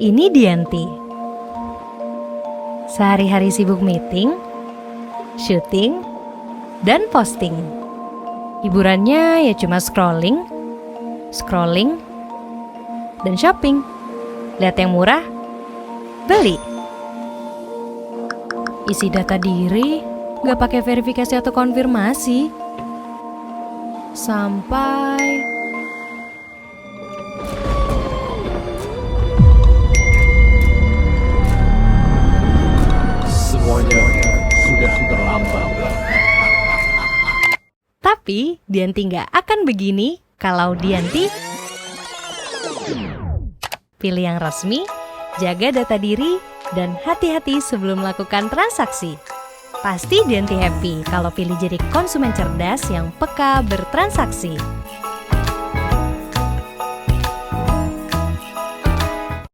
Ini Dianti. Sehari-hari sibuk meeting, syuting, dan posting. Hiburannya ya cuma scrolling, dan shopping. Lihat yang murah, beli. Isi data diri, gak pakai verifikasi atau konfirmasi. Sampai semuanya sudah terlambat. Tapi Dianti nggak akan begini kalau Dianti pilih yang resmi, jaga data diri, dan hati-hati sebelum melakukan transaksi. Pasti Dianti happy kalau pilih jadi konsumen cerdas yang peka bertransaksi.